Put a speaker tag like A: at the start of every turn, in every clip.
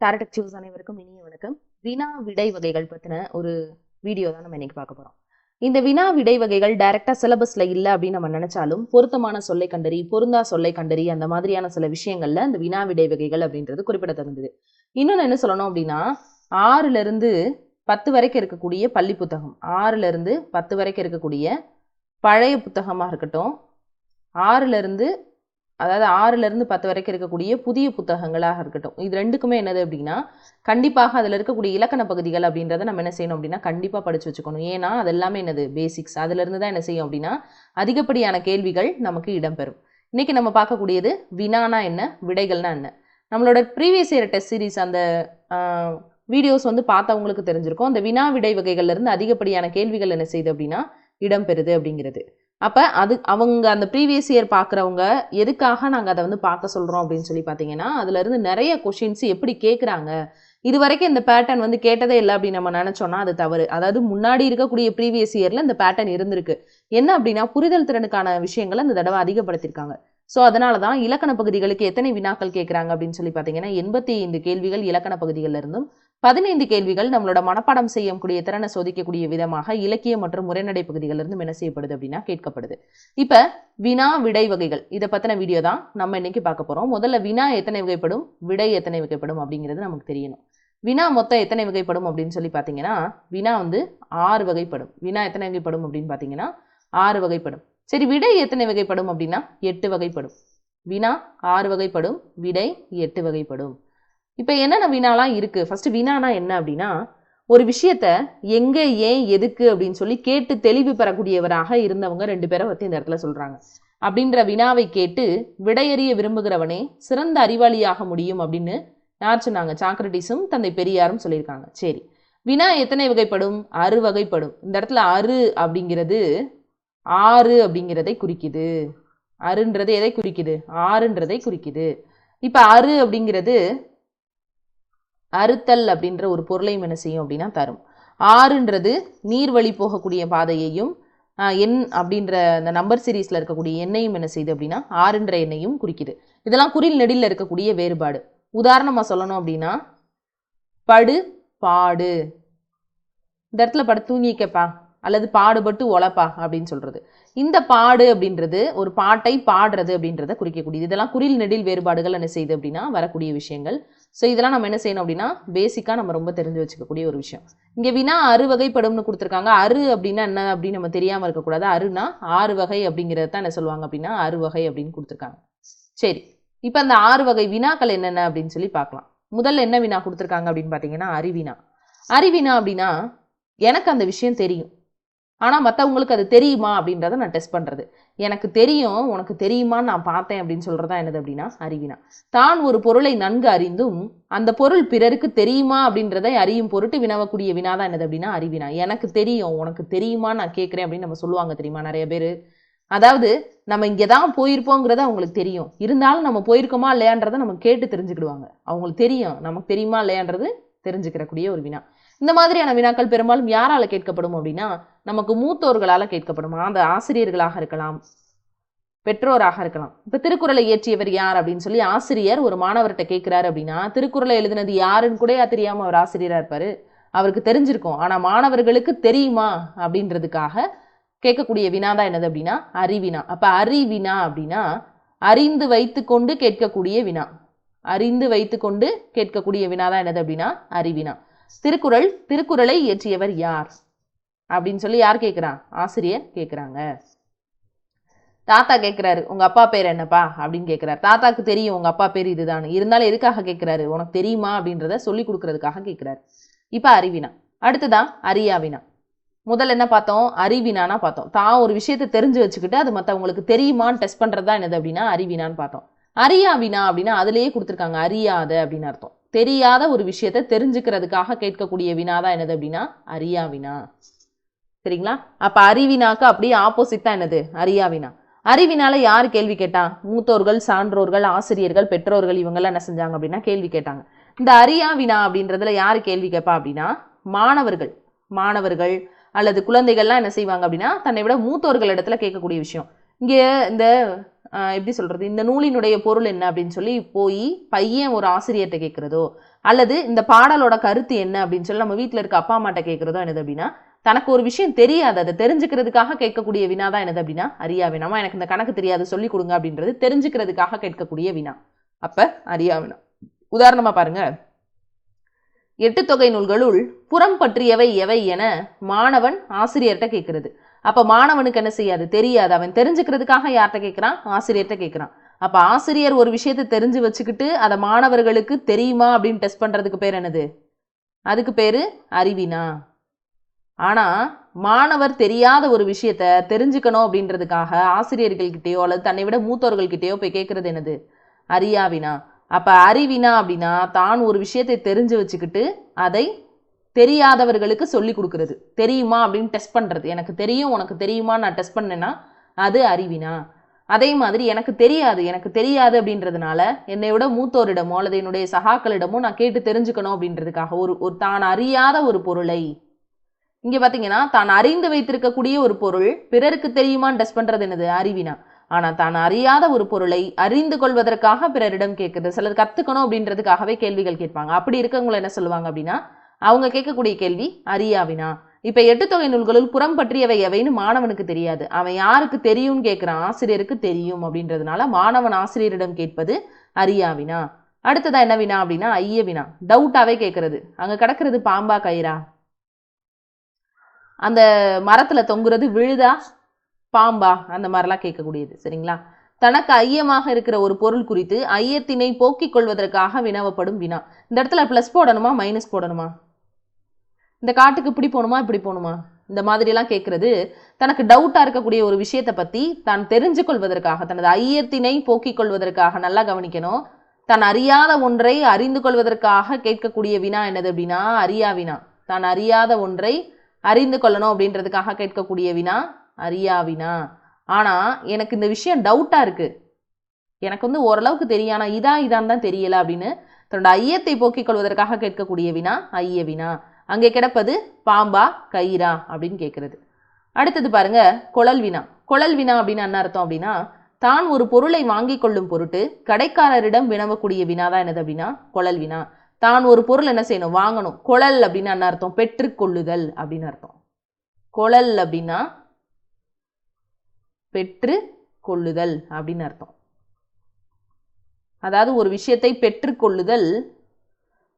A: டாரடெக் choose அனைவருக்கும் இனிய வணக்கம். வினா விடை வகைகள் பத்தின ஒரு வீடியோ தான் நம்ம இன்னைக்கு பார்க்க போறோம். இந்த வினா விடை வகைகள் டைரக்டா சிலபஸ்ல இல்ல அப்படின்னு நம்ம நினைச்சாலும் பொருத்தமான சொல்லை கண்டறி, பொருந்தா சொல்லை கண்டறி அந்த மாதிரியான சில விஷயங்கள்ல இந்த வினா விடை வகைகள் அப்படின்றது குறிப்பிடத்தகுந்தது. இன்னொன்னு என்ன சொல்லணும் அப்படின்னா 6ல இருந்து 10 வரைக்கும் இருக்கக்கூடிய பள்ளி புத்தகம், 6ல இருந்து 10 வரைக்கும் இருக்கக்கூடிய பழைய புத்தகமா இருக்கட்டும், 6ல இருந்து 10 வரைக்கும் இருக்கக்கூடிய புதிய புத்தகங்களாக இருக்கட்டும், இது ரெண்டுக்குமே என்னது அப்படின்னா கண்டிப்பாக அதில் இருக்கக்கூடிய இலக்கண பகுதிகள் அப்படின்றத நம்ம என்ன செய்யணும் அப்படின்னா கண்டிப்பாக படித்து வச்சுக்கணும். ஏன்னா அது எல்லாமே என்னது பேசிக்ஸ், அதுலேருந்து தான் என்ன செய்யும் அப்படின்னா அதிகப்படியான கேள்விகள் நமக்கு இடம்பெறும். இன்னைக்கு நம்ம பார்க்கக்கூடியது வினானா என்ன, விடைகள்னா என்ன. நம்மளோட ப்ரீவியஸ் இயர் டெஸ்ட் சீரிஸ் அந்த வீடியோஸ் பார்த்தவங்களுக்கு தெரிஞ்சிருக்கும். அந்த வினா விடை வகைகள்லேருந்து அதிகப்படியான கேள்விகள் என்ன செய்யுது அப்படின்னா இடம்பெறுது அப்படிங்கிறது. அப்போ அவங்க அந்த ப்ரீவியஸ் இயர் பார்க்குறவங்க எதுக்காக நாங்கள் அதை பார்க்க சொல்கிறோம் அப்படின்னு சொல்லி பார்த்தீங்கன்னா, அதுலேருந்து நிறைய கொஷின்ஸ் எப்படி கேட்குறாங்க, இது வரைக்கும் இந்த பேட்டர்ன் கேட்டதே இல்லை அப்படின்னு நம்ம நினச்சோன்னா அது தவறு. அதாவது முன்னாடி இருக்கக்கூடிய ப்ரீவியஸ் இயரில் இந்த பேட்டர்ன் இருந்திருக்கு. என்ன அப்படின்னா புரிதல் திறனுக்கான விஷயங்களை இந்த தடவை அதிகப்படுத்தியிருக்காங்க. ஸோ அதனால தான் இலக்கண பகுதிகளுக்கு எத்தனை வினாக்கள் கேட்குறாங்க அப்படின்னு சொல்லி பார்த்தீங்கன்னா 85 கேள்விகள் இலக்கண பகுதிகளில் இருந்தும் 15 கேள்விகள் நம்மளோட மனப்பாடம் செய்யக்கூடிய திறனை சோதிக்கக்கூடிய விதமாக இலக்கிய மற்றும் உரைநடை பகுதிகளிலிருந்து என்ன செய்யப்படுது அப்படின்னா கேட்கப்படுது. இப்போ வினா விடை வகைகள் இதை பற்றின வீடியோ தான் நம்ம இன்னைக்கு பார்க்க போகிறோம். முதல்ல வினா எத்தனை வகைப்படும், விடை எத்தனை வகைப்படும் அப்படிங்கிறது நமக்கு தெரியணும். வினா மொத்தம் எத்தனை வகைப்படும் அப்படின்னு சொல்லி பார்த்தீங்கன்னா வினா 6 வகைப்படும். வினா எத்தனை வகைப்படும் அப்படின்னு பார்த்தீங்கன்னா 6 வகைப்படும். சரி, விடை எத்தனை வகைப்படும் அப்படின்னா 8 வகைப்படும். வினா 6 வகைப்படும், விடை 8 வகைப்படும். இப்போ என்னென்ன வினாலாம் இருக்கு? ஃபர்ஸ்ட் வினானா என்ன அப்படின்னா ஒரு விஷயத்த எங்க, ஏன், எதுக்கு அப்படின்னு சொல்லி கேட்டு தெளிவு பெறக்கூடியவராக இருந்தவங்க 2 பேரை பற்றி இந்த இடத்துல சொல்றாங்க. அப்படின்ற வினாவை கேட்டு விடையறிய விரும்புகிறவனே சிறந்த அறிவாளியாக முடியும் அப்படின்னு யார் சொன்னாங்க? சாக்ரட்டிஸும் தந்தை பெரியாரும் சொல்லியிருக்காங்க. சரி, வினா எத்தனை வகைப்படும்? 6 வகைப்படும். இந்த இடத்துல 6 அப்படிங்கிறது 6 அப்படிங்கிறதை குறிக்குது. 6ன்றது எதை குறிக்குது? 6ன்றதை குறிக்குது. இப்போ 6 அப்படிங்கிறது அறுத்தல் அப்படின்ற ஒரு பொருளையும் என்ன செய்யும் அப்படின்னா தரும். 6ன்றது நீர் வழி போகக்கூடிய பாதையையும் எண் அப்படின்ற அந்த நம்பர் சீரீஸ்ல இருக்கக்கூடிய எண்ணையும் என்ன செய்யுது அப்படின்னா 6ன்ற எண்ணையும் குறிக்குது. இதெல்லாம் குறில் நெடில் இருக்கக்கூடிய வேறுபாடு. உதாரணமா சொல்லணும் அப்படின்னா படு பாடு, இந்த இடத்துல படு தூங்கிக்கப்பா அல்லது பாடுபட்டு ஒழப்பா அப்படின்னு சொல்றது. இந்த பாடு அப்படின்றது ஒரு பாட்டை பாடுறது அப்படின்றத குறிக்கக்கூடியது. இதெல்லாம் குறில் நெடில் வேறுபாடுகள் என்ன செய்யுது அப்படின்னா வரக்கூடிய விஷயங்கள். ஸோ இதெல்லாம் நம்ம என்ன செய்யணும் அப்படின்னா பேசிக்காக நம்ம ரொம்ப தெரிஞ்சு வச்சுக்கக்கூடிய ஒரு விஷயம். இங்கே வினா 6 வகைப்படும்னு கொடுத்துருக்காங்க. 6 அப்படின்னா என்ன அப்படின்னு நம்ம தெரியாமல் இருக்கக்கூடாது. 6னா 6 வகை அப்படிங்கிறது தான் என்ன சொல்லுவாங்க அப்படின்னா 6 வகை அப்படின்னு கொடுத்துருக்காங்க. சரி, இப்போ அந்த 6 வகை வினாக்கள் என்னென்ன அப்படின்னு சொல்லி பார்க்கலாம். முதல்ல என்ன வினா கொடுத்துருக்காங்க அப்படின்னு பார்த்தீங்கன்னா அறிவினா. அறிவினா அப்படின்னா எனக்கு அந்த விஷயம் தெரியும், ஆனால் மற்றவங்களுக்கு அது தெரியுமா அப்படின்றத நான் டெஸ்ட் பண்ணுறது. எனக்கு தெரியும், உனக்கு தெரியுமான்னு நான் பார்த்தேன் அப்படின்னு சொல்கிறதா என்னது அப்படின்னா அறிவினா. தான் ஒரு பொருளை நன்கு அறிந்தும் அந்த பொருள் பிறருக்கு தெரியுமா அப்படின்றதை அறியும் பொருட்டு வினவக்கூடிய வினா தான் என்னது அப்படின்னா அறிவினா. எனக்கு தெரியும், உனக்கு தெரியுமா நான் கேட்குறேன் அப்படின்னு நம்ம சொல்லுவாங்க தெரியுமா நிறைய பேர். அதாவது நம்ம இங்கே தான் போயிருப்போங்கிறது அவங்களுக்கு தெரியும், இருந்தாலும் நம்ம போயிருக்கோமா இல்லையான்றதை நம்ம கேட்டு தெரிஞ்சுக்கிடுவாங்க. அவங்களுக்கு தெரியும், நமக்கு தெரியுமா இல்லையான்றது தெரிஞ்சுக்கிறக்கூடிய ஒரு வினா. இந்த மாதிரியான வினாக்கள் பெரும்பாலும் யாரால கேட்கப்படும் அப்படின்னா நமக்கு மூத்தோர்களால கேட்கப்படும். அந்த ஆசிரியர்களாக இருக்கலாம், பெற்றோராக இருக்கலாம். இப்ப திருக்குறளை இயற்றியவர் யார் அப்படின்னு சொல்லி ஆசிரியர் ஒரு மாணவர்கிட்ட கேட்கிறாரு அப்படின்னா திருக்குறளை எழுதினது யாருன்னு கூட தெரியாம அவர் ஆசிரியரா இருப்பாரு, அவருக்கு தெரிஞ்சிருக்கும். ஆனா மாணவர்களுக்கு தெரியுமா அப்படின்றதுக்காக கேட்கக்கூடிய வினா தான் என்னது அப்படின்னா அறிவினா. அப்ப அறிவினா அப்படின்னா அறிந்து வைத்து கொண்டு கேட்கக்கூடிய வினா. அறிந்து வைத்து கொண்டு கேட்கக்கூடிய வினா தான் என்னது அப்படின்னா அறிவினா. திருக்குறளை இயற்றியவர் யார் அப்படின்னு சொல்லி யார் கேட்குறா? ஆசிரியர் கேட்குறாங்க. தாத்தா கேட்குறாரு உங்க அப்பா பேர் என்னப்பா அப்படின்னு கேட்குறாரு. தாத்தாக்கு தெரியும் உங்க அப்பா பேர் இதுதான், இருந்தாலும் எதுக்காக கேட்குறாரு? உனக்கு தெரியுமா அப்படின்றத சொல்லி கொடுக்கறதுக்காக கேட்குறாரு. இப்போ அறிவினா. அடுத்துதான் அறியாவினா. முதல்ல என்ன பார்த்தோம்? அறிவினானா பார்த்தோம். தான் ஒரு விஷயத்தை தெரிஞ்சு வச்சுக்கிட்டு அது மற்றவங்களுக்கு தெரியுமான்னு டெஸ்ட் பண்ணுறது தான் என்னது அப்படின்னா அறிவினான்னு பார்த்தோம். அறியாவினா அப்படின்னா அதுலேயே கொடுத்துருக்காங்க அறியாத அப்படின்னு அர்த்தம். தெரியாத ஒரு விஷயத்தை தெரிஞ்சுக்கிறதுக்காக கேட்கக்கூடிய வினாதான் என்னது அப்படின்னா அறியாவினா. சரிங்களா? அப்ப அறிவினாக்கு அப்படியே ஆப்போசிட் தான் என்னது அறியாவினா. அறிவினால யார் கேள்வி கேட்டா? மூத்தோர்கள், சான்றோர்கள், ஆசிரியர்கள், பெற்றோர்கள் இவங்கெல்லாம் என்ன செஞ்சாங்க அப்படின்னா கேள்வி கேட்டாங்க. இந்த அறியாவினா அப்படின்றதுல யார் கேள்வி கேட்பா அப்படின்னா மாணவர்கள் அல்லது குழந்தைகள்லாம் என்ன செய்வாங்க அப்படின்னா தன்னை விட மூத்தோர்கள் இடத்துல கேட்கக்கூடிய விஷயம். இங்கே இந்த எப்படி சொல்கிறது, இந்த நூலினுடைய பொருள் என்ன அப்படின்னு சொல்லி போய் பையன் ஒரு ஆசிரியர்கிட்ட கேட்குறதோ, அல்லது இந்த பாடலோட கருத்து என்ன அப்படின்னு சொல்லி நம்ம வீட்டில் இருக்க அப்பா அம்மாட்ட கேட்குறதோ என்னது அப்படின்னா, தனக்கு ஒரு விஷயம் தெரியாது அதை தெரிஞ்சுக்கிறதுக்காக கேட்கக்கூடிய வினா தான் என்னது அப்படின்னா அறியா வினாமா. எனக்கு இந்த கணக்கு தெரியாது சொல்லி கொடுங்க அப்படின்றது தெரிஞ்சுக்கிறதுக்காக கேட்கக்கூடிய வினா. அப்போ அறியா வினா. உதாரணமாக பாருங்க, 8 தொகை நூல்களுள் புறம் பற்றியவை எவை என மாணவன் ஆசிரியர்கிட்ட கேட்கறது. அப்போ மாணவனுக்கு என்ன செய்யாது, தெரியாது. அவன் தெரிஞ்சுக்கிறதுக்காக யார்கிட்ட கேட்குறான், ஆசிரியர்கிட்ட கேட்குறான். அப்போ ஆசிரியர் ஒரு விஷயத்தை தெரிஞ்சு வச்சுக்கிட்டு அதை மாணவர்களுக்கு தெரியுமா அப்படின்னு டெஸ்ட் பண்ணுறதுக்கு பேர் என்னது, அதுக்கு பேர் அறிவினா. ஆனால் மாணவர் தெரியாத ஒரு விஷயத்த தெரிஞ்சுக்கணும் அப்படின்றதுக்காக ஆசிரியர்கள்கிட்டயோ அல்லது தன்னை விட மூத்தவர்கள்கிட்டயோ போய் கேட்குறது என்னது, அறியாவினா. அப்போ அறிவினா அப்படின்னா தான் ஒரு விஷயத்தை தெரிஞ்சு வச்சுக்கிட்டு அதை தெரியாதவர்களுக்கு சொல்லி கொடுக்கறது. தெரியுமா அப்படின்னு டெஸ்ட் பண்ணுறது. எனக்கு தெரியும் உனக்கு தெரியுமா நான் டெஸ்ட் பண்ணேன்னா அது அறிவினா. அதே மாதிரி எனக்கு தெரியாது அப்படின்றதுனால என்னை விட மூத்தோரிடமோ அல்லது என்னுடைய சகாக்களிடமோ நான் கேட்டு தெரிஞ்சுக்கணும் அப்படின்றதுக்காக ஒரு தான் அறியாத ஒரு பொருளை, இங்கே பார்த்தீங்கன்னா தான் அறிந்து வைத்திருக்கக்கூடிய ஒரு பொருள் பிறருக்கு தெரியுமான்னு டெஸ்ட் பண்ணுறது என்னது, அறிவினா. ஆனால் தான் அறியாத ஒரு பொருளை அறிந்து கொள்வதற்காக பிறரிடம் கேட்குறது. சிலர் கற்றுக்கணும் அப்படின்றதுக்காகவே கேள்விகள் கேட்பாங்க. அப்படி இருக்கவங்களை என்ன சொல்லுவாங்க அப்படின்னா அவங்க கேட்கக்கூடிய கேள்வி அறியாவினா. இப்போ 8 தொகை நூல்களுள் புறம் பற்றியவை எவைன்னு மாணவனுக்கு தெரியாது. அவன் யாருக்கு தெரியும்னு கேட்குறான், ஆசிரியருக்கு தெரியும் அப்படின்றதுனால மாணவன் ஆசிரியரிடம் கேட்பது அறியாவினா. அடுத்ததா என்ன வினா அப்படின்னா ஐய வினா. டவுட்டாவே கேட்கறது. அங்கே கிடக்கிறது பாம்பா கயிறா, அந்த மரத்தில் தொங்குறது விழுதா பாம்பா, அந்த மாதிரிலாம் கேட்கக்கூடியது. சரிங்களா. தனக்கு ஐயமாக இருக்கிற ஒரு பொருள் குறித்து ஐயத்தினை போக்கிக் கொள்வதற்காக வினவப்படும் வினா. இந்த இடத்துல ப்ளஸ் போடணுமா மைனஸ் போடணுமா, இந்த காட்டுக்கு இப்படி போகணுமா இப்படி போகணுமா, இந்த மாதிரிலாம் கேட்கறது தனக்கு டவுட்டாக இருக்கக்கூடிய ஒரு விஷயத்தை பற்றி தான் தெரிஞ்சு கொள்வதற்காக, தனது ஐயத்தினை போக்கிக் கொள்வதற்காக. நல்லா கவனிக்கணும், தான் அறியாத ஒன்றை அறிந்து கொள்வதற்காக கேட்கக்கூடிய வினா என்னது அப்படின்னா அறியா வினா. தான் அறியாத ஒன்றை அறிந்து கொள்ளணும் அப்படின்றதுக்காக கேட்கக்கூடிய வினா அறியாவினா. ஆனால் எனக்கு இந்த விஷயம் டவுட்டாக இருக்குது, எனக்கு ஓரளவுக்கு தெரியும் ஆனால் இதான் தான் தெரியலை அப்படின்னு தன்னோட ஐயத்தை போக்கிக் கொள்வதற்காக கேட்கக்கூடிய வினா ஐய வினா. அங்கே கிடப்பது பாம்பா கயிறா அப்படின்னு கேட்குறது. அடுத்தது பாருங்க குழல் வினா. குழல் வினா அப்படின்னு என்ன அர்த்தம் அப்படின்னா தான் ஒரு பொருளை வாங்கி கொள்ளும் பொருட்டு கடைக்காரரிடம் வினவக்கூடிய வினா தான் என்னது அப்படின்னா குழல் வினா. தான் ஒரு பொருள் என்ன செய்யணும், வாங்கணும். குழல் அப்படின்னு என்ன அர்த்தம், பெற்றுக்கொள்ளுதல் அப்படின்னு அர்த்தம். குழல் அப்படின்னா பெற்று கொள்ளுதல் அப்படின்னு அர்த்தம். அதாவது ஒரு விஷயத்தை பெற்றுக்கொள்ளுதல்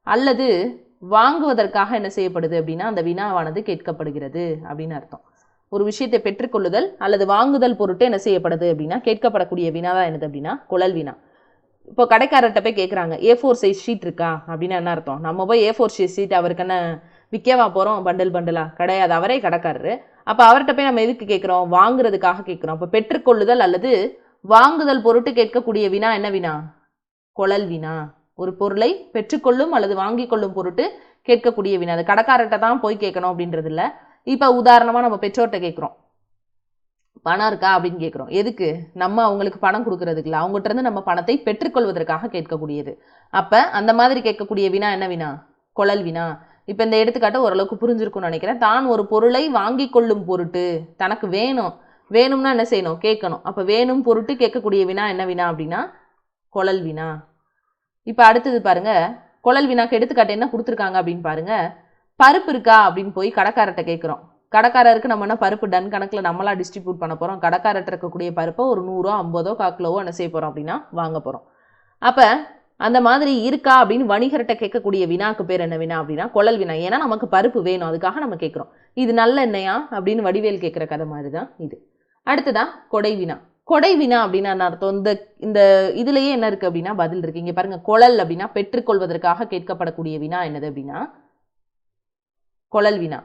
A: அல்லது வாங்குவதற்காக என்ன செய்யப்படுது அப்படின்னா அந்த வினாவானது கேட்கப்படுகிறது அப்படின்னு அர்த்தம். ஒரு விஷயத்தை பெற்றுக்கொள்ளுதல் அல்லது வாங்குதல் பொருட்டு என்ன செய்யப்படுது அப்படின்னா கேட்கப்படக்கூடிய வினாதான் என்னது அப்படின்னா குழல் வினா. இப்போ கடைக்காரர்கிட்ட போய் கேட்குறாங்க A4 சைஸ் ஷீட் இருக்கா அப்படின்னு என்ன அர்த்தம், நம்ம போய் A4 சைஸ் ஷீட் அவருக்கு என்ன விற்கவா போகிறோம் பண்டலா, கிடையாது, அவரே கடைக்காரரு. அப்போ அவர்கிட்ட போய் நம்ம எதுக்கு கேட்குறோம், வாங்குறதுக்காக கேட்குறோம். அப்போ பெற்றுக்கொள்ளுதல் அல்லது வாங்குதல் பொருட்டு கேட்கக்கூடிய வினா என்ன வினா, குழல் வினா. ஒரு பொருளை பெற்றுக்கொள்ளும் அல்லது வாங்கி கொள்ளும் பொருட்டு கேட்கக்கூடிய வினா. அது கடைக்காரர்கிட்ட தான் போய் கேட்கணும் அப்படின்றது இல்லை. இப்போ உதாரணமாக நம்ம பெற்றோர்கிட்ட கேட்குறோம், பணம் இருக்கா அப்படின்னு கேட்குறோம். எதுக்கு, நம்ம அவங்களுக்கு பணம் கொடுக்கறதுக்கு இல்லை, அவங்ககிட்ட இருந்து நம்ம பணத்தை பெற்றுக்கொள்வதற்காக கேட்கக்கூடியது. அப்போ அந்த மாதிரி கேட்கக்கூடிய வினா என்ன வினா, குழல் வினா. இப்போ இந்த எடுத்துக்காட்டு ஓரளவுக்கு புரிஞ்சிருக்கும்னு நினைக்கிறேன். தான் ஒரு பொருளை வாங்கி கொள்ளும் பொருட்டு, தனக்கு வேணும்னா என்ன செய்யணும், கேட்கணும். அப்போ வேணும் பொருட்டு கேட்கக்கூடிய வினா என்ன வினா அப்படின்னா குழல் வினா. இப்போ அடுத்தது பாருங்க, குழல் வினாக்கு எடுத்துக்காட்டு என்ன கொடுத்துருக்காங்க அப்படின்னு பாருங்க. பருப்பு இருக்கா அப்படின்னு போய் கடைக்காரர்கிட்ட கேட்குறோம். கடைக்காரருக்கு நம்ம என்ன பருப்பு டன் கணக்கில் நம்மளா டிஸ்ட்ரிபியூட் பண்ண போகிறோம். கடைக்காரர்கிட்ட இருக்கக்கூடிய பருப்பை ஒரு 100 50 காக்கிலோவோ என்ன செய்ய போகிறோம் அப்படின்னா வாங்க போகிறோம். அப்போ அந்த மாதிரி இருக்கா அப்படின்னு வணிகர்கிட்ட கேட்கக்கூடிய வினாக்கு பேர் என்ன வினா அப்படின்னா குழல் வினா. ஏன்னா நமக்கு பருப்பு வேணும், அதுக்காக நம்ம கேட்குறோம். இது நல்ல எண்ணெயா அப்படின்னு வடிவேல் கேட்குற கதை மாதிரி தான் இது. அடுத்ததான் கொடை வினா. கொடை வினா அப்படின்னா அர்த்தம், இந்த இதுலேயே என்ன இருக்குது அப்படின்னா பதில் இருக்குது. இங்கே பாருங்கள், குழல் அப்படின்னா பெற்றுக்கொள்வதற்காக கேட்கப்படக்கூடிய வினா என்னது அப்படின்னா குழல் வினா.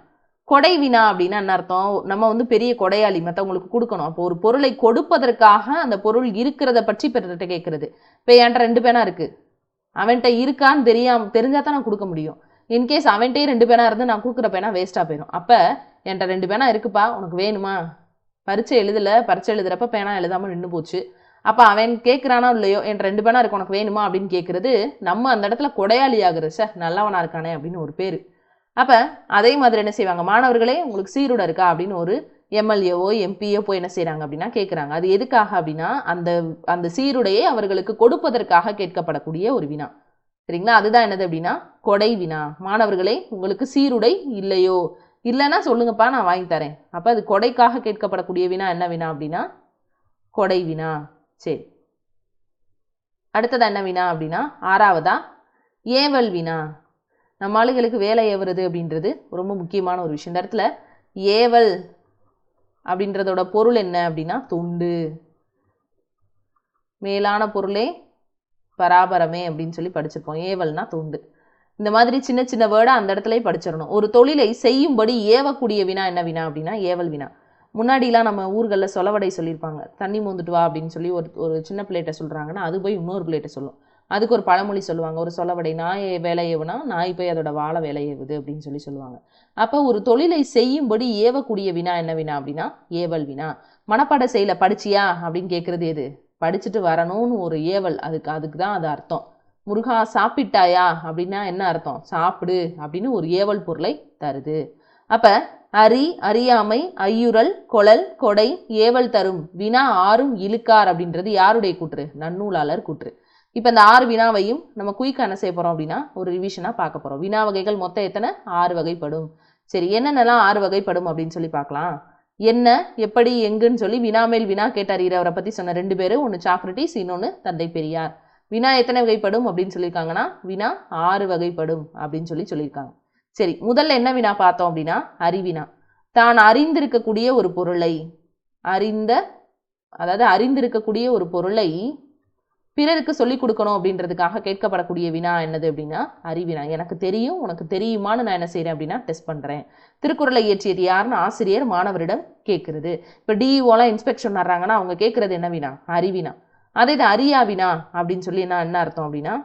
A: கொடை வினா அப்படின்னா என்ன அர்த்தம், நம்ம பெரிய கொடையாளி, மற்றவங்களுக்கு கொடுக்கணும். அப்போ ஒரு பொருளை கொடுப்பதற்காக அந்த பொருள் இருக்கிறத பற்றி பிறர்கிட்ட கேட்கறது. இப்போ என்கிட்ட 2 பேனா இருக்குது, அவன்கிட்ட இருக்கான்னு தெரிஞ்சா தான் நான் கொடுக்க முடியும். இன்கேஸ் அவன்கிட்டே 2 பேனா இருந்து நான் கொடுக்குற பேனா வேஸ்ட்டாக போயிடும். அப்போ என்கிட்ட 2 பேனா இருக்குப்பா, உனக்கு வேணுமா, பரீட்சை எழுதுறப்ப பேனா எழுதாமல் நின்று போச்சு. அப்போ அவன் கேட்குறானோ இல்லையோ, என்கிட்ட 2 பேனா இருக்கு உனக்கு வேணுமா அப்படின்னு கேட்குறது நம்ம அந்த இடத்துல கொடையாளி ஆகுறது. சார் நல்லவனா இருக்கானே அப்படின்னு ஒரு பேர். அப்போ அதே மாதிரி என்ன செய்வாங்க, மாணவர்களே உங்களுக்கு சீருடை இருக்கா அப்படின்னு ஒரு எம்எல்ஏவோ எம்பியோ போய் என்ன செய்கிறாங்க அப்படின்னா கேட்குறாங்க. அது எதுக்காக அப்படின்னா அந்த அந்த சீருடையை அவர்களுக்கு கொடுப்பதற்காக கேட்கப்படக்கூடிய ஒரு வினா. சரிங்களா? அதுதான் என்னது அப்படின்னா கொடை வினா. மாணவர்களே, உங்களுக்கு சீருடை இல்லையோ, இல்லைன்னா சொல்லுங்கப்பா, நான் வாங்கி தரேன். அப்போ அது கொடைக்காக கேட்கப்படக்கூடிய வினா என்ன வினா அப்படின்னா கொடை வினா. சரி, அடுத்தது என்ன வினா அப்படின்னா 6வதா ஏவல் வினா. நம்ம ஆளுகளுக்கு வேலை ஏவுறது அப்படின்றது ரொம்ப முக்கியமான ஒரு விஷயம். இந்த இடத்துல ஏவல் அப்படின்றதோட பொருள் என்ன அப்படின்னா தொண்டு, மேலான பொருளே பராபரமே அப்படின்னு சொல்லி படிச்சிருப்போம். ஏவல்னா தொண்டு. இந்த மாதிரி சின்ன சின்ன வேர்டை அந்த இடத்துல படிச்சிடணும். ஒரு தொழிலை செய்யும்படி ஏவக்கூடிய வினா என்ன வினா அப்படின்னா ஏவல் வினா. முன்னாடிலாம் நம்ம ஊர்களில் சொலவடை சொல்லியிருப்பாங்க. தண்ணி மோந்துட்டு வா அப்படின்னு சொல்லி ஒரு சின்ன பிளேட்டை சொல்கிறாங்கன்னா அது போய் இன்னொரு பிளேட்டை சொல்லும். அதுக்கு ஒரு பழமொழி சொல்லுவாங்க. ஒரு சொலவடை, நாய் வேலை ஏவுனா நாய் போய் அதோட வாழை வேலை ஏவுது அப்படின்னு சொல்லி சொல்லுவாங்க. அப்போ ஒரு தொழிலை செய்யும்படி ஏவக்கூடிய வினா என்ன வினா அப்படின்னா ஏவல் வினா. மனப்பாட செய்யல படிச்சியா அப்படின்னு கேட்குறது எது? படிச்சுட்டு வரணும்னு ஒரு ஏவல். அதுக்கு தான் அது அர்த்தம். முருகா சாப்பிட்டாயா அப்படின்னா என்ன அர்த்தம்? சாப்பிடு அப்படின்னு ஒரு ஏவல் பொருளை தருது. அப்போ அறியாமை, ஐயுறல், கொளல், கொடை, ஏவல் தரும் வினா 6ம் இழுக்கார் அப்படின்றது யாருடைய கூற்று? நன்னூலாளர் கூற்று. இப்போ இந்த 6 வினாவையும் நம்ம குயிக்காக என்ன செய்ய போகிறோம் அப்படின்னா ஒரு ரிவிஷனாக பார்க்க போகிறோம். வினா வகைகள் மொத்தம் எத்தனை? 6 வகைப்படும். சரி, என்னென்னலாம் 6 வகைப்படும் அப்படின்னு சொல்லி பார்க்கலாம். என்ன, எப்படி, எங்குன்னு சொல்லி வினாமேல் வினா கேட்டார். அவரை பற்றி சொன்ன 2 பேர், ஒன்று சாக்ரட்டிஸ், இன்னொன்று தந்தை பெரியார். வினா எத்தனை வகைப்படும் அப்படின்னு சொல்லியிருக்காங்கன்னா வினா 6 வகைப்படும் அப்படின்னு சொல்லியிருக்காங்க. சரி, முதல்ல என்ன வினா பார்த்தோம் அப்படின்னா அறிவினா. தான் அறிந்திருக்கக்கூடிய ஒரு பொருளை அறிந்திருக்கக்கூடிய ஒரு பொருளை பிறருக்கு சொல்லிக் கொடுக்கணும் அப்படின்றதுக்காக கேட்கப்படக்கூடிய வினா என்னது அப்படின்னா அறிவினா. எனக்கு தெரியும், உனக்கு தெரியுமான்னு நான் என்ன செய்கிறேன் அப்படின்னா டெஸ்ட் பண்ணுறேன். திருக்குறளை இயற்றியது யாருன்னு ஆசிரியர் மாணவரிடம் கேட்குறது. இப்போ டிஇஓலாம் இன்ஸ்பெக்ஷன் வர்றாங்கன்னா அவங்க கேட்குறது என்ன வினா? அறிவினா. அதே இது அறியா வினா அப்படின்னு சொல்லி என்ன அர்த்தம் அப்படின்னா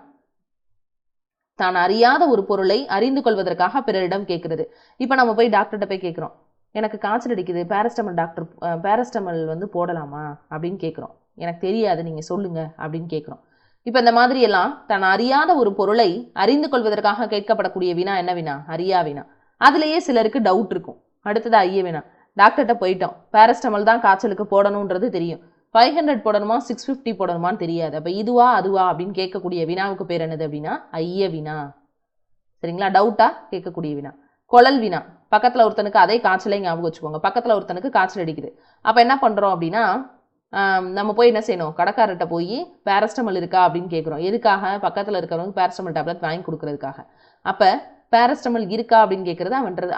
A: தான் அறியாத ஒரு பொருளை அறிந்து கொள்வதற்காக பிறரிடம் கேட்குறது. இப்போ நம்ம போய் டாக்டர்கிட்ட போய் கேட்குறோம், எனக்கு காய்ச்சல் அடிக்குது, பேரஸ்டமல் வந்து போடலாமா அப்படின்னு கேட்குறோம். எனக்கு தெரியாது, நீங்கள் சொல்லுங்க அப்படின்னு கேட்குறோம். இப்போ இந்த மாதிரி எல்லாம் தான் அறியாத ஒரு பொருளை அறிந்து கொள்வதற்காக கேட்கப்படக்கூடிய வினா என்ன வினா? அறியா வினா. அதுலேயே சிலருக்கு டவுட் இருக்கும். அடுத்தது ஐய வினா. டாக்டர்கிட்ட போயிட்டோம், பேரஸ்டமல் தான் காய்ச்சலுக்கு போடணுன்றது தெரியும், 500 போடணுமா 650 போடணுமான்னு தெரியாது. அப்போ இதுவா அதுவா அப்படின்னு கேட்கக்கூடிய வினாவுக்கு பேர் என்னது அப்படின்னா ஐய வினா. சரிங்களா? டவுட்டா கேட்கக்கூடிய வினா. கொளல் வினா. பக்கத்தில் ஒருத்தனுக்கு அதே காய்ச்சலை ஞாபகம் வச்சுக்கோங்க. பக்கத்தில் ஒருத்தனுக்கு காய்ச்சல் அடிக்குது. அப்போ என்ன பண்ணுறோம் அப்படின்னா நம்ம போய் என்ன செய்யணும்? கடைக்காரர்கிட்ட போய் பேரஸ்டமல் இருக்கா அப்படின்னு கேட்குறோம். எதுக்காக? பக்கத்தில் இருக்கிறவங்க பேரஸ்டமல் டேப்லெட் வாங்கி கொடுக்கறதுக்காக. அப்போ பேரஸ்டமல் இருக்கா அப்படின்னு கேட்குறது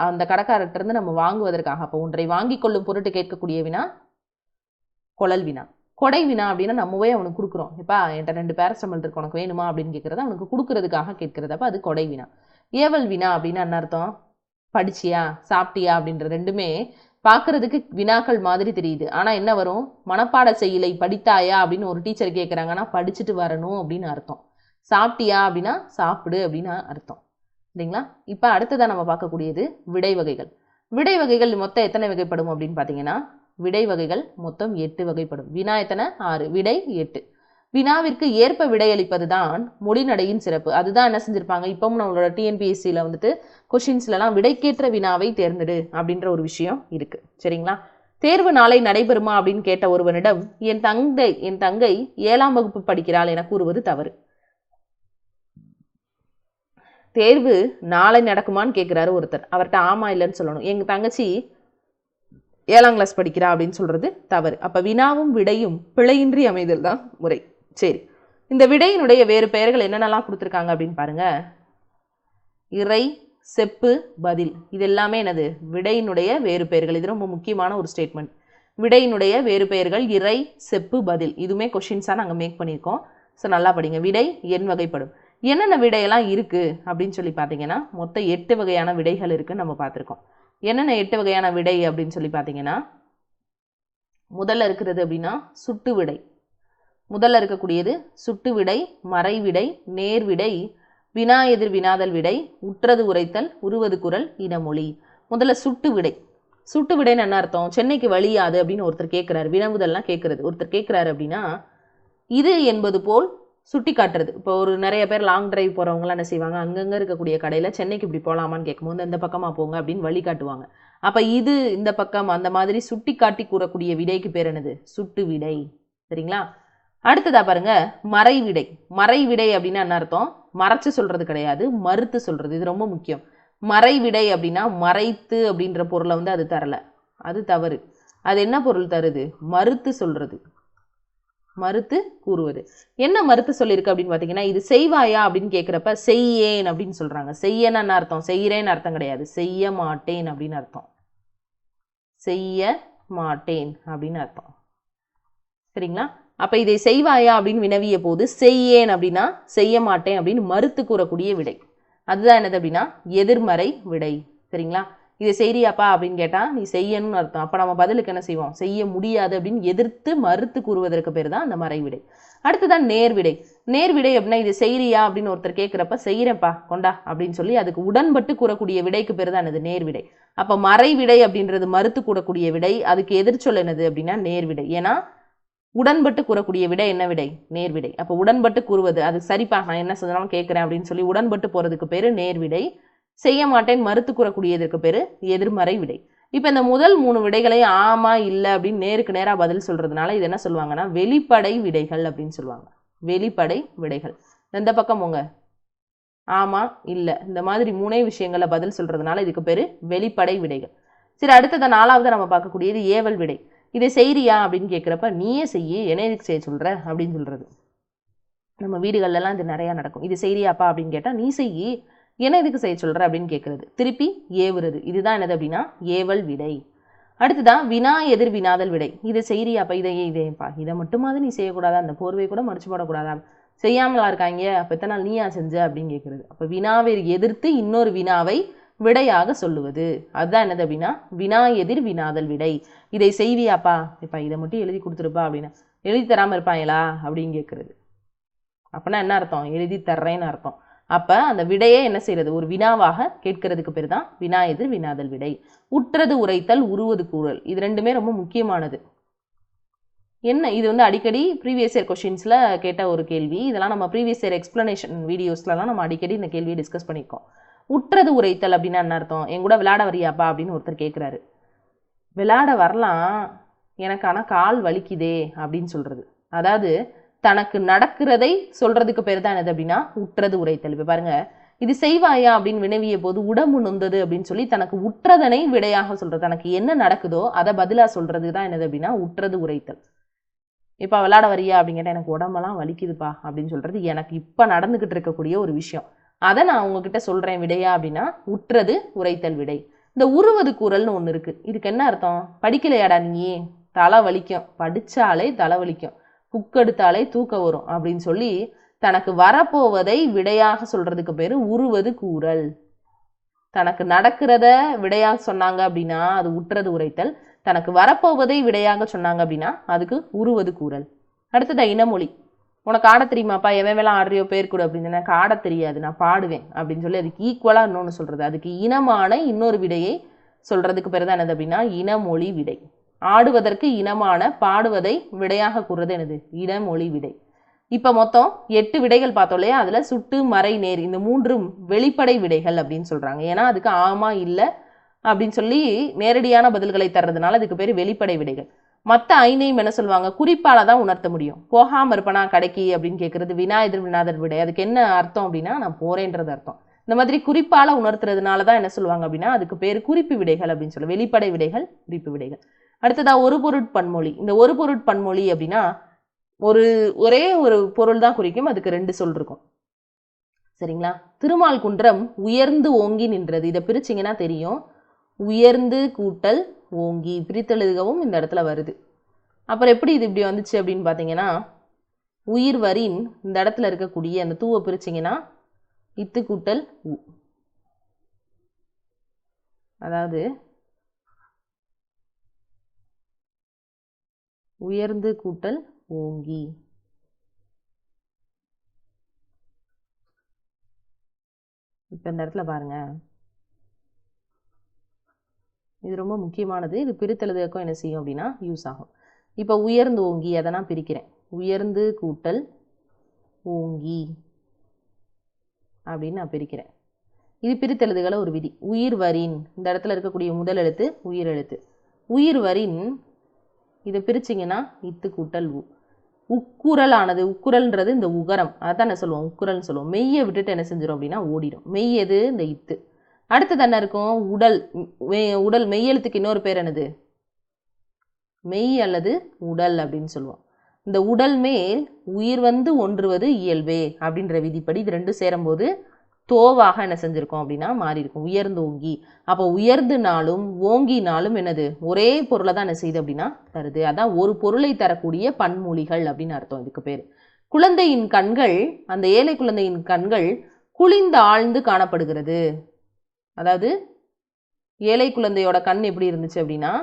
A: அந்த கடைக்காரர்கிட்ட நம்ம வாங்குவதற்காக. அப்போ ஒன்றை வாங்கி கொள்ளும் பொருட்டு கேட்கக்கூடிய வினா கொளல் வினா. கொடை வினா அப்படின்னா நம்ம போய் அவனுக்கு கொடுக்குறோம். இப்போ என்கிட்ட 2 பேரஸ்டமல் இருக்கு, உனக்கு வேணுமா அப்படின்னு கேட்குறது அவனுக்கு கொடுக்கறதுக்காக கேட்குறது. அப்போ அது கொடை வினா. ஏவல் வினா அப்படின்னா என்ன அர்த்தம்? படிச்சியா, சாப்பிட்டியா அப்படின்ற ரெண்டுமே பார்க்கறதுக்கு வினாக்கள் மாதிரி தெரியுது. ஆனால் என்ன வரும்? மனப்பாட செய்யலை படித்தாயா அப்படின்னு ஒரு டீச்சர் கேட்குறாங்கன்னா படிச்சுட்டு வரணும் அப்படின்னு அர்த்தம். சாப்பிட்டியா அப்படின்னா சாப்பிடு அப்படின்னு அர்த்தம். இல்லைங்களா? இப்போ அடுத்ததான் நம்ம பார்க்கக்கூடியது விடை வகைகள். விடை வகைகள் மொத்தம் எத்தனை வகைப்படும் அப்படின்னு பார்த்தீங்கன்னா விடை வகைகள் மொத்தம் 8 வகைப்படும். வினா எத்தனை? 6, விடை 8. வினாவிற்கு ஏற்ப விடையளிப்பது தான் மொழிநடையின் சிறப்பு. அதுதான் என்ன செஞ்சிருப்பாங்க, இப்பவும் நம்மளோட டிஎன்பிஎஸ்சியில் வந்துட்டு கொஷின்ஸ்லாம் விடைக்கேற்ற வினாவை தேர்ந்தெடு அப்படின்ற ஒரு விஷயம் இருக்கு. சரிங்களா? தேர்வு நாளை நடைபெறுமா அப்படின்னு கேட்ட ஒருவனிடம் என் தங்கை 7ஆம் வகுப்பு படிக்கிறாள் என கூறுவது தவறு. தேர்வு நாளை நடக்குமான்னு கேட்குறாரு ஒருத்தர். அவர்கிட்ட ஆமா இல்லைன்னு சொல்லணும். எங்கள் தங்கச்சி 7ஆம் கிளாஸ் படிக்கிறா அப்படின்னு சொல்றது தவறு. அப்போ வினாவும் விடையும் பிழையின்றி அமைதல் தான் முறை. சரி, இந்த விடையினுடைய வேறு பெயர்கள் என்னென்னலாம் கொடுத்துருக்காங்க அப்படின்னு பாருங்க. இறை, செப்பு, பதில். இது எல்லாமே என்னது? விடையினுடைய வேறு பெயர்கள். இது ரொம்ப முக்கியமான ஒரு ஸ்டேட்மெண்ட். விடையினுடைய வேறு பெயர்கள் இறை, செப்பு, பதில். இதுவுமே கொஷின்ஸாக நாங்கள் மேக் பண்ணியிருக்கோம். ஸோ நல்லா படிங்க. விடை எண் வகைப்படும். என்னென்ன விடையெல்லாம் இருக்குது அப்படின்னு சொல்லி பார்த்தீங்கன்னா மொத்தம் 8 வகையான விடைகள் இருக்குன்னு நம்ம பார்த்துருக்கோம். என்னென்ன 8 வகையான விடை அப்படின்னு சொல்லி பார்த்தீங்கன்னா முதல்ல இருக்கிறது அப்படின்னா சுட்டு விடை. முதல்ல இருக்கக்கூடியது சுட்டு விடை, மறை விடை, நேர் விடை, வினா எதிர் வினாதல் விடை, உற்றது உரைத்தல், உருவது குரல், இனமொழி. முதல்ல சுட்டு விடை. சுட்டு விடைன்னு என்ன அர்த்தம்? சென்னைக்கு வழியாது அப்படின்னு ஒருத்தர் கேட்குறாரு. வினவுதல்லாம் கேட்குறது. ஒருத்தர் கேட்குறாரு அப்படின்னா இது என்பது போல் சுட்டி காட்டுறது. இப்போ ஒரு நிறைய பேர் லாங் டிரைவ் போகிறவங்களாம் என்ன செய்வாங்க, அங்கங்கே இருக்கக்கூடிய கடையில் சென்னைக்கு இப்படி போகலாமான்னு கேட்கும்போது இந்த பக்கமாக போங்க அப்படின்னு வழி காட்டுவாங்க. அப்போ இது இந்த பக்கம் அந்த மாதிரி சுட்டி காட்டி கூறக்கூடிய விடைக்கு பேர் என்னது? சுட்டு விடை. சரிங்களா? அடுத்ததா பாருங்க, மறைவிடை. மறைவிடை அப்படின்னா என்ன அர்த்தம்? மறைச்சு சொல்றது கிடையாது, மறுத்து சொல்றது. இது ரொம்ப முக்கியம். மறைவிடை அப்படின்னா மறைத்து அப்படின்ற பொருளை வந்து அது தரல, அது தவறு. அது என்ன பொருள் தருது? மறுத்து சொல்றது, மறுத்து கூறுவது. என்ன மறுத்து சொல்லியிருக்கு அப்படின்னு பார்த்தீங்கன்னா, இது செய்வாயா அப்படின்னு கேட்குறப்ப செய்யேன் அப்படின்னு சொல்றாங்க. செய்யன்னு என்ன அர்த்தம்? செய்கிறேன்னு அர்த்தம் கிடையாது, செய்ய மாட்டேன் அப்படின்னு அர்த்தம். செய்ய மாட்டேன் அப்படின்னு அர்த்தம். சரிங்களா? அப்ப இதை செய்வாயா அப்படின்னு வினவிய போது செய்யேன் அப்படின்னா செய்ய மாட்டேன் அப்படின்னு மறுத்து கூறக்கூடிய விடை. அதுதான் என்னது அப்படின்னா எதிர்மறை விடை. சரிங்களா? இதை செய்யறியாப்பா அப்படின்னு கேட்டா நீ செய்யணும்னு அர்த்தம். அப்ப நம்ம பதிலுக்கு என்ன செய்வோம்? செய்ய முடியாது அப்படின்னு எதிர்த்து மறுத்து கூறுவதற்கு பேர் தான் அந்த மறைவிடை. அடுத்துதான் நேர்விடை. நேர்விடை அப்படின்னா இது செய்யறியா அப்படின்னு ஒருத்தர் கேட்கிறப்ப செய்யறேன்ப்பா கொண்டா அப்படின்னு சொல்லி அதுக்கு உடன்பட்டு கூறக்கூடிய விடைக்கு பேர் தான் என்னது? நேர்விடை. அப்ப மறைவிடை அப்படின்றது மறுத்து கூறக்கூடிய விடை, அதுக்கு எதிர்ச்சொல் என்னது அப்படின்னா நேர்விடை. ஏன்னா உடன்பட்டு கூறக்கூடிய விடை என்ன விடை? நேர்விடை. அப்போ உடன்பட்டு கூறுவது, அது சரிப்பா நான் என்ன சொன்னாலும் கேட்குறேன் அப்படின்னு சொல்லி உடன்பட்டு போறதுக்கு பேரு நேர்விடை. செய்ய மாட்டேன் மறுத்து கூறக்கூடியதற்கு பேரு எதிர்மறை விடை. இப்போ இந்த முதல் 3 விடைகளை ஆமா இல்லை அப்படின்னு நேருக்கு நேராக பதில் சொல்றதுனால இது என்ன சொல்லுவாங்கன்னா வெளிப்படை விடைகள் அப்படின்னு சொல்லுவாங்க. வெளிப்படை விடைகள். இந்த பக்கம் போங்க, ஆமா இல்லை இந்த மாதிரி 3 விஷயங்களை பதில் சொல்றதுனால இதுக்கு பேரு வெளிப்படை விடைகள். சரி, அடுத்தது 4வது நம்ம பார்க்கக்கூடியது ஏவல் விடை. இதை செய்யறியா அப்படின்னு கேட்குறப்ப நீயே செய்ய, என்ன எதுக்கு செய்ய சொல்ற அப்படின்னு சொல்றது. நம்ம வீடுகள்லாம் இது நிறையா நடக்கும். இது செய்யறியாப்பா அப்படின்னு கேட்டால் நீ செய்யி, என்ன எதுக்கு செய்ய சொல்ற அப்படின்னு கேட்கறது, திருப்பி ஏவுறது. இதுதான் என்னது அப்படின்னா ஏவல் விடை. அடுத்துதான் வினா எதிர் வினாதல் விடை. இதை செய்யறியாப்பா, இதேப்பா இதை மட்டுமாவது நீ செய்யக்கூடாதா, அந்த போர்வை கூட மறைச்சு போடக்கூடாதா, செய்யாமலா இருக்காங்க, அப்போ எத்தனை நாள் நீயா செஞ்ச அப்படின்னு கேட்கறது. அப்போ வினாவை எதிர்த்து இன்னொரு வினாவை விடையாக சொல்லுவது. அதுதான் என்னது அப்படின்னா வினா எதிர் வினாதல் விடை. இதை செய்வியாப்பா, இப்ப இதை மட்டும் எழுதி கொடுத்துருப்பா அப்படின்னா எழுதி தராம இருப்பாங்களா அப்படின்னு கேட்கறது. அப்படின்னா என்ன அர்த்தம்? எழுதி தர்றேன்னு அர்த்தம். அப்ப அந்த விடையே என்ன செய்யறது? ஒரு வினாவாக கேட்கறதுக்கு பேர் தான் வினா எதிர் வினாதல் விடை. உற்றது உரைத்தல், உருவது கூறல். இது ரெண்டுமே ரொம்ப முக்கியமானது. என்ன இது வந்து அடிக்கடி ப்ரீவியஸ் இயர் கொஸ்டின்ஸ்ல கேட்ட ஒரு கேள்வி. இதெல்லாம் நம்ம ப்ரீவியஸ் இயர் எக்ஸ்பிளனேஷன் வீடியோஸ்லாம் நம்ம அடிக்கடி இந்த கேள்வியை டிஸ்கஸ் பண்ணியிருக்கோம். உற்றது உரைத்தல் அப்படின்னா என்ன அர்த்தம்? என் கூட விளையாட வரியாப்பா அப்படின்னு ஒருத்தர் கேட்குறாரு. விளையாட வரலாம், எனக்கு ஆனால் கால் வலிக்குதே அப்படின்னு சொல்றது. அதாவது தனக்கு நடக்கிறதை சொல்றதுக்கு பேர் தான் என்னது அப்படின்னா உற்றது உரைத்தல். இப்போ பாருங்க, இது செய்வாயா அப்படின்னு வினவிய போது உடம்பு நொந்தது அப்படின்னு சொல்லி தனக்கு உற்றதனை விடையாக சொல்றது. தனக்கு என்ன நடக்குதோ அதை பதிலா சொல்றது தான் என்னது அப்படின்னா உற்றது உரைத்தல். இப்போ விளையாட வரியா அப்படின்னு கேட்டால் எனக்கு உடம்பெல்லாம் வலிக்குதுப்பா அப்படின்னு சொல்றது எனக்கு இப்போ நடந்துகிட்டு இருக்கக்கூடிய ஒரு விஷயம், அதை நான் உங்ககிட்ட சொல்றேன் விடையா அப்படின்னா உற்றது உரைத்தல் விடை. இந்த உருவது கூறல்னு ஒன்று இருக்கு. இதுக்கு என்ன அர்த்தம்? படிக்கலையாடா நீ, தலை வலிக்கும், படிச்சாலே தலை வலிக்கும், புக் எடுத்தாலே தூக்கம் வரும் அப்படின்னு சொல்லி தனக்கு வரப்போவதை விடையாக சொல்றதுக்கு பேரு உருவது கூறல். தனக்கு நடக்கிறத விடையாக சொன்னாங்க அப்படின்னா அது உற்றது உரைத்தல். தனக்கு வரப்போவதை விடையாக சொன்னாங்க அப்படின்னா அதுக்கு உருவது கூறல். அடுத்தது இனமொழி. உனக்கு ஆட தெரியுமாப்பா, எவன் வேலை ஆடுறியோ பேர் கூட அப்படின்னு. எனக்கு ஆட தெரியாது, நான் பாடுவேன் அப்படின்னு சொல்லி அதுக்கு ஈக்குவலாக இன்னொன்று சொல்றது. அதுக்கு இனமான இன்னொரு விடையை சொல்றதுக்கு பேர் தான் என்னது அப்படின்னா இனமொழி விடை. ஆடுவதற்கு இனமான, பாடுவதை விடையாக கூறுறது என்னது? இனமொழி விடை. இப்போ மொத்தம் 8 விடைகள் பார்த்தோம் இல்லையா? அதுல சுட்டு மறை நேர் இந்த 3 வெளிப்படை விடைகள் அப்படின்னு சொல்றாங்க. ஏன்னா அதுக்கு ஆமா இல்லை அப்படின்னு சொல்லி நேரடியான பதில்களை தர்றதுனால அதுக்கு பேர் வெளிப்படை விடைகள். மற்ற 5ஐயும் என்ன சொல்லுவாங்க? குறிப்பால தான் உணர்த்த முடியும். போகாம இருப்பனா கடைக்கு அப்படின்னு கேட்கறது வினா எதிர் வினாதல் விடை. அதுக்கு என்ன அர்த்தம் அப்படின்னா நான் போறேன்றது அர்த்தம். இந்த மாதிரி குறிப்பால உணர்த்துறதுனால தான் என்ன சொல்லுவாங்க அப்படின்னா அதுக்கு பேர் குறிப்பு விடைகள் அப்படின்னு சொல்லுவாங்க. வெளிப்படை விடைகள், குறிப்பு விடைகள். அடுத்ததா ஒரு பொருட்பன்மொழி. இந்த ஒரு பொருட்பன்மொழி அப்படின்னா ஒரே ஒரு பொருள் தான் குறிக்கும், அதுக்கு 2 சொல் இருக்கும். சரிங்களா? திருமால் குன்றம் உயர்ந்து ஓங்கி நின்றது. இதை பிரிச்சிங்கன்னா தெரியும். உயர்ந்து கூட்டல் ஓங்கி பிரித்தெழுதுகவும் இந்த இடத்துல வருது. அப்புறம் எப்படி இது இப்படி வந்துச்சு அப்படின்னு பார்த்தீங்கன்னா உயிர் வரின் இந்த இடத்துல இருக்கக்கூடிய அந்த தூவை பிரிச்சிங்கன்னா இத்து கூட்டல் உ, அதாவது உயர்ந்து கூட்டல் ஓங்கி. இப்போ இந்த இடத்துல பாருங்க, இது ரொம்ப முக்கியமானது. இது பிரித்தெழுதுக்கும் என்ன செய்யும் அப்படின்னா யூஸ் ஆகும். இப்போ உயர்ந்து ஓங்கி அதை நான் பிரிக்கிறேன். உயர்ந்து கூட்டல் ஓங்கி அப்படின்னு நான் பிரிக்கிறேன். இது பிரித்தெழுதுகளை ஒரு விதி. உயிர் வரின், இந்த இடத்துல இருக்கக்கூடிய முதல் எழுத்து உயிர் எழுத்து. உயிர் வரின் இதை பிரிச்சிங்கன்னா இத்து கூட்டல் உ. உக்குரல் ஆனது, உக்குரல்ன்றது இந்த உகரம், அதான் என்ன சொல்லுவோம், உக்குரல்னு சொல்லுவோம். மெய்யை விட்டுட்டு என்ன செஞ்சிடும் அப்படின்னா ஓடிடும். மெய் எது, இந்த இத்து. அடுத்தது என்ன இருக்கும், உடல். உடல் மெய்யெழுத்துக்கு இன்னொரு பேர் என்னது, மெய் அல்லது உடல் அப்படின்னு சொல்லுவோம். இந்த உடல் மேல் உயிர் வந்து ஒன்றுவது இயல்பே அப்படின்ற விதிப்படி இது ரெண்டும் சேரும்போது தோவாக என்ன செஞ்சிருக்கோம் அப்படின்னா மாறி இருக்கும், உயர்ந்து ஓங்கி. அப்போ உயர்ந்துனாலும் ஓங்கினாலும் என்னது, ஒரே பொருளை தான் என்ன செய்யுது அப்படின்னா தருது. அதான் ஒரு பொருளை தரக்கூடிய பன்மொழிகள் அப்படின்னு அர்த்தம். இதுக்கு பேர் குழந்தையின் கண்கள், அந்த ஏழை குழந்தையின் கண்கள் குளிந்து ஆழ்ந்து காணப்படுகிறது. அதாவது ஏழை குழந்தையோட கண் எப்படி இருந்துச்சு அப்படின்னா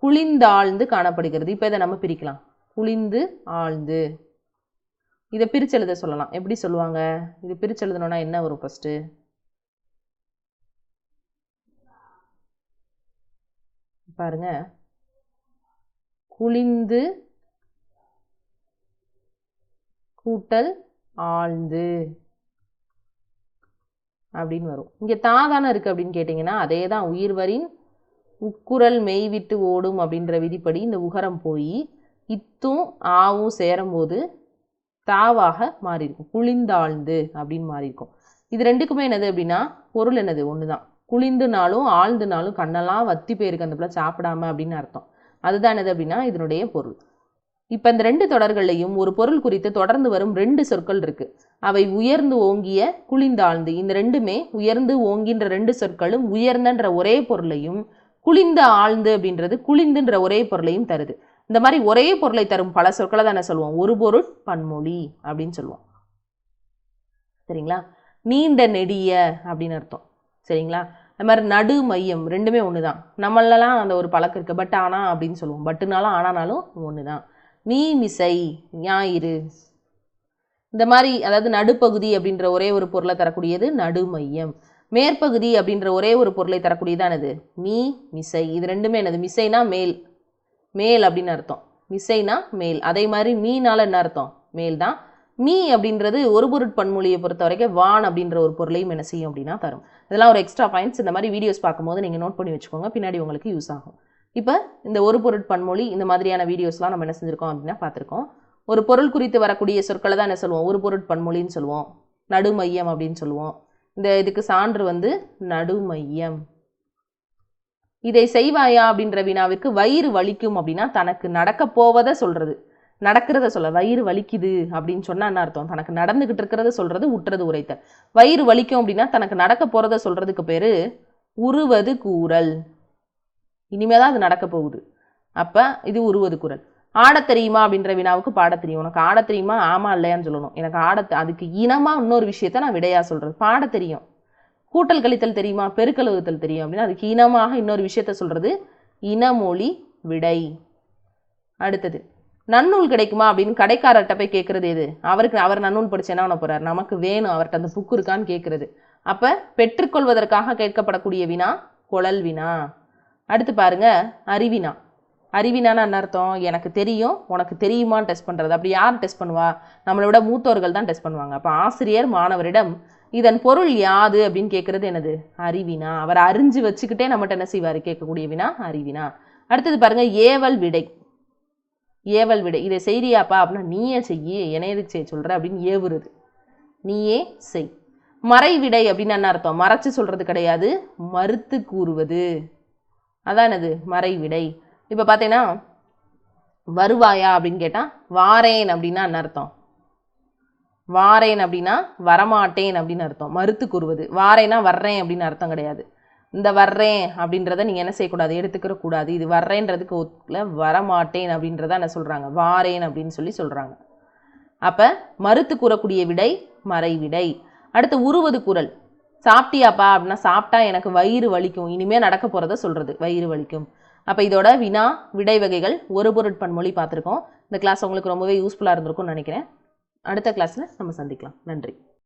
A: குளிந்தாழ்ந்து காணப்படுகிறது. இப்போ இதை நம்ம பிரிக்கலாம், குளிந்து ஆழ்ந்து. இதை பிரிச்செழுத சொல்லலாம். எப்படி சொல்லுவாங்க, இது பிரிச்செழுதணும்னா என்ன வரும், ஃபர்ஸ்ட் பாருங்க, குளிந்து கூட்டல் ஆழ்ந்து அப்படின்னு வரும். இங்க தாதானே இருக்கு அப்படின்னு கேட்டீங்கன்னா அதே தான். உயிர்வரின் உக்குரல் மெய் விட்டு ஓடும் அப்படின்ற விதிப்படி இந்த உகரம் போய் இத்தும் ஆவும் சேரும்போது தாவாக மாறி இருக்கும், குளிந்தாழ்ந்து அப்படின்னு மாறி இருக்கும். இது ரெண்டுக்குமே என்னது அப்படின்னா பொருள் என்னது, ஒன்று தான். குளிந்துனாலும் ஆழ்ந்துனாலும் கண்ணெல்லாம் வத்தி போயிருக்கு அந்த பிள்ளை சாப்பிடாம அப்படின்னு அர்த்தம். அதுதான் என்னது அப்படின்னா இதனுடைய பொருள். இப்போ இந்த ரெண்டு தொடர்கள்லையும் ஒரு பொருள் குறித்து தொடர்ந்து வரும் ரெண்டு சொற்கள் இருக்கு. அவை உயர்ந்து ஓங்கிய குளிந்தாழ்ந்து. இந்த ரெண்டுமே உயர்ந்து ஓங்கின்ற ரெண்டு சொற்களும் உயர்ந்தன்ற ஒரே பொருளையும் குளிந்த ஆழ்ந்து அப்படின்றது குளிந்துன்ற ஒரே பொருளையும் தருது. இந்த மாதிரி ஒரே பொருளை தரும் பல சொற்களை தான் என்ன சொல்லுவோம், ஒரு பொருள் பன்மொழி அப்படின்னு சொல்லுவோம். சரிங்களா. நீண்ட நெடிய அப்படின்னு அர்த்தம். சரிங்களா. அது மாதிரி நடு மையம் ரெண்டுமே ஒன்று தான். நம்மளெல்லாம் அந்த ஒரு பழக்கம் இருக்குது, பட் ஆனா அப்படின்னு சொல்லுவோம். பட்டுனாலும் ஆனானாலும் ஒன்று தான். நீ மிசை ஞாயிறு, இந்த மாதிரி அதாவது நடுப்பகுதி அப்படின்ற ஒரே ஒரு பொருளை தரக்கூடியது நடு மையம். மேற்பகுதி அப்படின்ற ஒரே ஒரு பொருளை தரக்கூடியதானது மீ மிசை. இது ரெண்டுமே என்னது, மிசைனா மேல், மேல் அப்படின்னு அர்த்தம், மிசைனா மேல். அதே மாதிரி மீனால என்ன அர்த்தம், மேல் தான். மீ அப்படின்றது ஒரு பொருட்பன்மொழியை பொறுத்த வரைக்கும் வான் அப்படின்ற ஒரு பொருளையும் என்ன செய்யும் அப்படின்னா தரும். இதெல்லாம் ஒரு எக்ஸ்ட்ரா பாயிண்ட்ஸ். இந்த மாதிரி வீடியோஸ் பார்க்கும்போது நீங்கள் நோட் பண்ணி வச்சுக்கோங்க, பின்னாடி உங்களுக்கு யூஸ் ஆகும். இப்போ இந்த ஒரு பொருட்பன்மொழி இந்த மாதிரியான வீடியோஸ்லாம் நம்ம என்ன செஞ்சுருக்கோம் அப்படின்னா பார்த்துருக்கோம். ஒரு பொருள் குறித்து வரக்கூடிய சொற்களை தான் என்ன சொல்லுவோம், ஒரு பொருட்பன்மொழின்னு சொல்லுவோம். நடுமையம் அப்படின்னு சொல்லுவோம். இந்த இதுக்கு சான்று வந்து நடுமையம். இதை செய்வாயா அப்படின்ற வினாவிற்கு வயிறு வலிக்கும் அப்படின்னா தனக்கு நடக்க போவதை சொல்றது, நடக்கிறத சொல்ல. வயிறு வலிக்குது அப்படின்னு சொன்னா என்ன அர்த்தம், தனக்கு நடந்துகிட்டு இருக்கிறத சொல்றது, உற்றது உரைத்த. வயிறு வலிக்கும் அப்படின்னா தனக்கு நடக்க போறத சொல்றதுக்கு பேரு உருவது கூறல். இனிமேதான் அது நடக்க போகுது, அப்ப இது உருவது கூறல். ஆட தெரியுமா அப்படின்ற வினாவுக்கு பாட தெரியும். உனக்கு ஆட தெரியுமா, ஆமா இல்லையான்னு சொல்லணும். எனக்கு அதுக்கு இனமா இன்னொரு விஷயத்த நான் விடையா சொல்றது. பாட தெரியும். கூட்டல் கழித்தல் தெரியுமா, பெருக்கல் வகுத்தல் தெரியும் அப்படின்னா அதுக்கு இனமாக இன்னொரு விஷயத்த சொல்றது இனமொழி விடை. அடுத்தது நன்னூல் கிடைக்குமா அப்படின்னு கடைக்காரர்கிட்ட போய் கேட்கறது எது, அவர் நன்னூல் படிச்சு என்ன பண்ண போறார், நமக்கு வேணும், அவர்கிட்ட அந்த புக்கு இருக்கான்னு கேட்கறது. அப்ப பெற்றுக்கொள்வதற்காக கேட்கப்படக்கூடிய வினா குழல் வினா. அடுத்து பாருங்க அறிவினா. அறிவினான்னு என்ன அர்த்தம், எனக்கு தெரியும் உனக்கு தெரியுமான்னு டெஸ்ட் பண்றது. அப்படி யார் டெஸ்ட் பண்ணுவா, நம்மளை விட மூத்தவர்கள் தான் டெஸ்ட் பண்ணுவாங்க. அப்ப ஆசிரியர் மாணவரிடம் இதன் பொருள் யாது அப்படின்னு கேட்கறது என்னது, அறிவினா. அவர் அறிஞ்சு வச்சுக்கிட்டே நம்மகிட்ட என்ன செய்வார், கேட்கக்கூடிய வினா அறிவினா. அடுத்தது பாருங்க ஏவல் விடை. ஏவல் விடை, இதை செய்றியாப்பா அப்படின்னா நீயே செய்யி, என்ன எதுக்கு செய்ய சொல்ற அப்படின்னு ஏவுறது, நீயே செய். மறை விடை அப்படின்னு என்ன அர்த்தம், மறைச்சு சொல்றது கிடையாது, மறுத்து கூறுவது, அதான் என்னது மறை விடை. இப்ப பாத்தீங்கன்னா வருவாயா அப்படின்னு கேட்டா வாரேன் அப்படின்னா என்ன அர்த்தம், வாரேன் அப்படின்னா வரமாட்டேன் அப்படின்னு அர்த்தம், மறுத்து கூறுவது. வாரேன்னா வர்றேன் அப்படின்னு அர்த்தம் கிடையாது. இந்த வர்றேன் அப்படின்றத நீங்கள் என்ன செய்யக்கூடாது, எடுத்துக்கிற கூடாது. இது வர்றேன்றதுக்கு வரமாட்டேன் அப்படின்றத என்ன சொல்கிறாங்க, வாரேன் அப்படின்னு சொல்கிறாங்க. அப்போ மறுத்து கூறக்கூடிய விடை மறை விடை. அடுத்து உருவது குரல். சாப்பிட்டியாப்பா அப்படின்னா சாப்பிட்டா எனக்கு வயிறு வலிக்கும், இனிமேல் நடக்க போகிறத சொல்கிறது, வயிறு வலிக்கும். அப்போ இதோட வினா விடை வகைகள் ஒரு பொருட்பன்மொழி பார்த்துருக்கோம். இந்த கிளாஸ் உங்களுக்கு ரொம்பவே யூஸ்ஃபுல்லாக இருந்திருக்கும்னு நினைக்கிறேன். அடுத்த கிளாஸில் நம்ம சந்திக்கலாம். நன்றி.